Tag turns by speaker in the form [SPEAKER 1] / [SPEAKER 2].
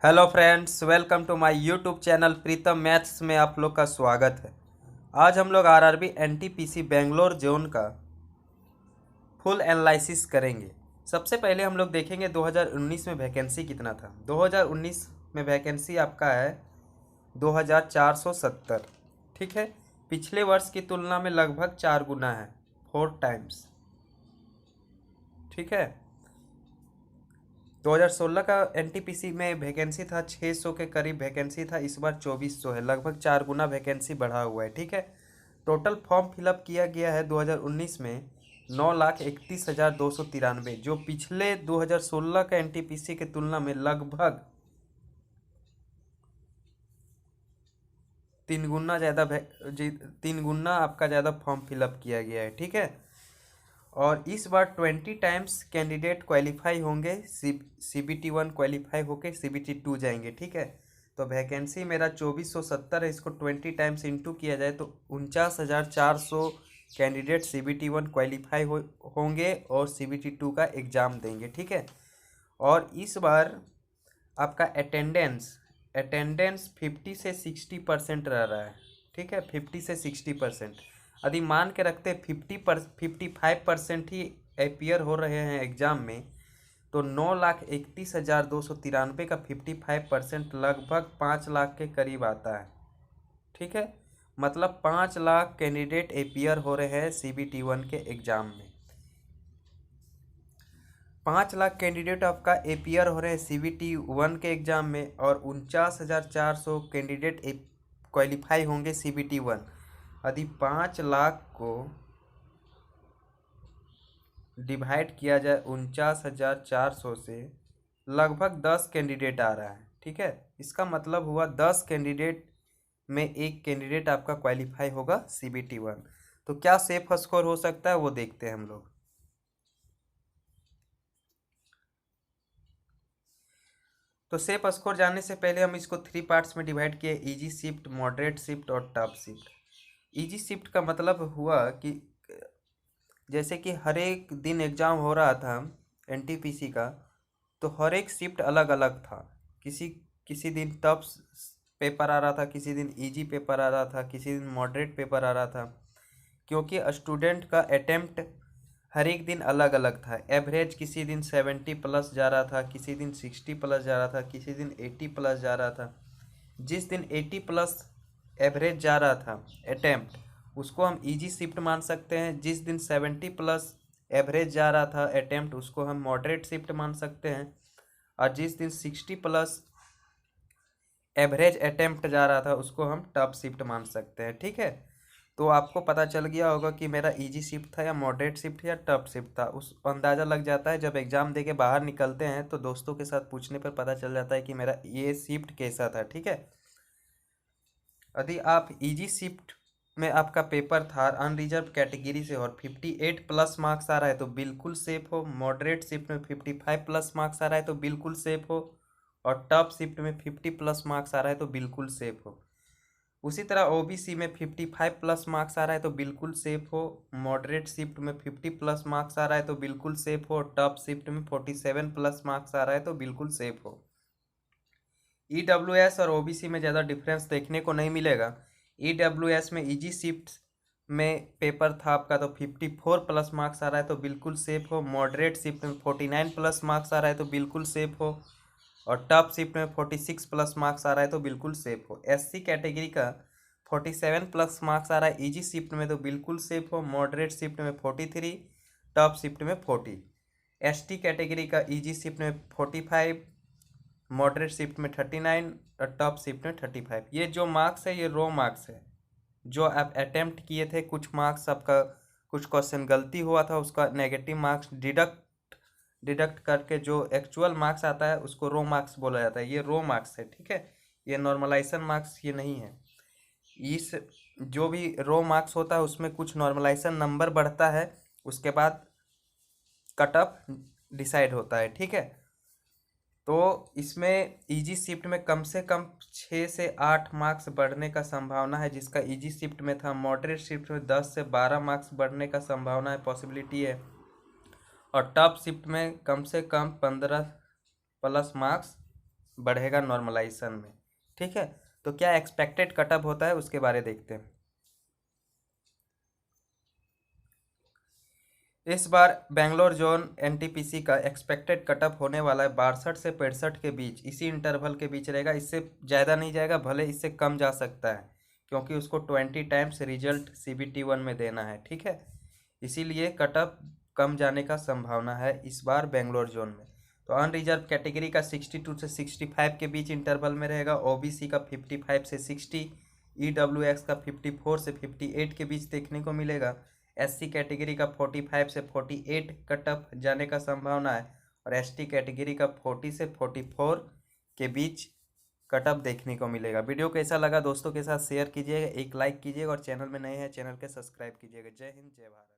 [SPEAKER 1] Hello friends, welcome to my YouTube channel Pritam maths में आप लोग का स्वागत है। आज हम लोग आरआरबी एनटीपीसी बेंगलोर जोन का फुल एनालिसिस करेंगे। सबसे पहले हम लोग देखेंगे 2019 में वैकेंसी कितना था। 2019 में वैकेंसी आपका है 2470। ठीक है, पिछले वर्ष की तुलना में लगभग 4 गुना है, 4 टाइम्स। ठीक है, 2016 का एनटीपीसी में वैकेंसी था 600 के करीब वैकेंसी था, इस बार 2400 है, लगभग 4 गुना वैकेंसी बढ़ा हुआ है। ठीक है, टोटल फॉर्म फिलअप किया गया है 2019 में 9,31,293, जो पिछले 2016 का एनटीपीसी की तुलना में लगभग 3 गुना आपका ज़्यादा फॉर्म फिलअप किया गया है। ठीक है, और इस बार 20 टाइम्स कैंडिडेट क्वालिफाई होंगे, CBT 1 क्वालिफाई होके CBT 2 जाएंगे। ठीक है, तो वैकेंसी मेरा 2470 है, इसको 20 टाइम्स इंटू किया जाए तो 49,400 कैंडिडेट CBT 1 क्वालिफाई होंगे और CBT 2 का एग्ज़ाम देंगे। ठीक है, और इस बार आपका अटेंडेंस अटेंडेंस 50 से 60% रह रहा है। ठीक है, 50 से 60%। यदि मान के रखते 55% ही अपियर हो रहे हैं एग्जाम में, तो 9,31,293 का 55% लगभग 5 लाख के करीब आता है। ठीक है, मतलब 5 लाख कैंडिडेट अपियर हो रहे हैं CBT 1 के एग्जाम में। 5 लाख कैंडिडेट आपका एपियर हो रहे हैं CBT 1 के एग्जाम में, और 49,400 कैंडिडेट क्वालिफाई होंगे CBT 1। यदि 5 लाख को डिवाइड किया जाए 49,400 से, लगभग 10 कैंडिडेट आ रहा है। ठीक है, इसका मतलब हुआ 10 कैंडिडेट में एक कैंडिडेट आपका क्वालिफाई होगा CBT 1। तो क्या सेफ स्कोर हो सकता है वो देखते हैं हम लोग। तो सेफ स्कोर जानने से पहले हम इसको 3 पार्ट्स में डिवाइड किए, इजी शिफ्ट, मॉडरेट शिफ्ट और टफ शिफ्ट। इजी शिफ्ट का मतलब हुआ कि जैसे कि हर एक दिन एग्ज़ाम हो रहा था एनटीपीसी का, तो हर एक शिफ्ट अलग अलग था। किसी किसी दिन टफ पेपर आ रहा था, किसी दिन इजी पेपर आ रहा था, किसी दिन मॉडरेट पेपर आ रहा था, क्योंकि स्टूडेंट का अटेम्प्ट हर एक दिन अलग अलग था। एवरेज किसी दिन 70+ जा रहा था, किसी दिन 60+ जा रहा था, किसी दिन 80+ जा रहा था। जिस दिन 80+ एवरेज जा रहा था अटेम्प्ट, उसको हम इजी शिफ्ट मान सकते हैं। जिस दिन 70+ एवरेज जा रहा था अटेम्प्ट, उसको हम मॉडरेट शिफ्ट मान सकते हैं। और जिस दिन 60+ एवरेज अटेम्प्ट जा रहा था, उसको हम टफ शिफ्ट मान सकते हैं। ठीक है, तो आपको पता चल गया होगा कि मेरा इजी शिफ्ट था या मॉडरेट शिफ्ट या टफ शिफ्ट था। उस अंदाज़ा लग जाता है, जब एग्ज़ाम दे के बाहर निकलते हैं तो दोस्तों के साथ पूछने पर पता चल जाता है कि मेरा ये शिफ्ट कैसा था। ठीक है, यदि आप इजी शिफ्ट में आपका पेपर था अनरिजर्व कैटेगरी से और 58+ मार्क्स आ रहा है तो बिल्कुल सेफ हो। मॉडरेट शिफ्ट में 55+ मार्क्स आ रहा है तो बिल्कुल सेफ हो। और टॉप शिफ्ट में 50+ मार्क्स आ रहा है तो बिल्कुल सेफ हो। उसी तरह ओबीसी में 55+ मार्क्स आ रहा है तो बिल्कुल सेफ हो। मॉडरेट शिफ्ट में 50+ मार्क्स आ रहा है तो बिल्कुल सेफ हो। टॉप शिफ्ट में 47+ मार्क्स आ रहा है तो बिल्कुल सेफ हो। ईडब्ल्यूएस और ओबीसी में ज़्यादा डिफरेंस देखने को नहीं मिलेगा। ईडब्ल्यूएस में इजी शिफ्ट में पेपर था आपका तो 54+ मार्क्स आ रहा है तो बिल्कुल सेफ हो। मॉडरेट शिफ्ट में 49+ मार्क्स आ रहा है तो बिल्कुल सेफ हो। और टॉप शिफ्ट में 46+ मार्क्स आ रहा है तो बिल्कुल सेफ हो। एससी कैटेगरी का 47+ मार्क्स आ रहा है इजी शिफ्ट में तो बिल्कुल सेफ हो। मॉडरेट शिफ्ट में 43, टॉप शिफ्ट में 40। एसटी कैटेगरी का इजी शिफ्ट में 45, मॉडरेट शिफ्ट में 39 और टॉप शिफ्ट में 35। ये जो मार्क्स है ये रो मार्क्स है, जो आप अटेम्प्ट किए थे। कुछ मार्क्स आपका, कुछ क्वेश्चन गलती हुआ था, उसका नेगेटिव मार्क्स डिडक्ट करके जो एक्चुअल मार्क्स आता है उसको रो मार्क्स बोला जाता है। ये रो मार्क्स है। ठीक है, ये नॉर्मलाइजेशन मार्क्स ये नहीं है। इस जो भी रो मार्क्स होता है उसमें कुछ नॉर्मलाइजेशन नंबर बढ़ता है, उसके बाद कट ऑफ डिसाइड होता है। ठीक है, तो इसमें इजी शिफ्ट में कम से कम 6 से 8 मार्क्स बढ़ने का संभावना है, जिसका इजी शिफ्ट में था। मॉडरेट शिफ्ट में 10 से 12 मार्क्स बढ़ने का संभावना है, पॉसिबिलिटी है। और टॉप शिफ्ट में कम से कम 15+ मार्क्स बढ़ेगा नॉर्मलाइजेशन में। ठीक है, तो क्या एक्सपेक्टेड कटअप होता है उसके बारे देखते हैं। इस बार बेंगलोर जोन एनटीपीसी का एक्सपेक्टेड कटअप होने वाला है 62 से 65 के बीच, इसी इंटरवल के बीच रहेगा। इससे ज़्यादा नहीं जाएगा, भले इससे कम जा सकता है, क्योंकि उसको 20 टाइम्स रिजल्ट CBT 1 में देना है। ठीक है, इसीलिए कटअप कम जाने का संभावना है इस बार बेंगलोर जोन में। तो अनरिजर्व कैटेगरी का 62 से 65 के बीच इंटरवल में रहेगा, OBC का 55 से 60, EWX का 54 से 58 के बीच देखने को मिलेगा, SC कैटेगरी का 45 से 48 कटअप जाने का संभावना है, और ST कैटेगरी का 40 से 44 के बीच कटअप देखने को मिलेगा। वीडियो कैसा लगा दोस्तों के साथ शेयर कीजिएगा, एक लाइक कीजिएगा, और चैनल में नए हैं चैनल के सब्सक्राइब कीजिएगा। जय हिंद, जय भारत।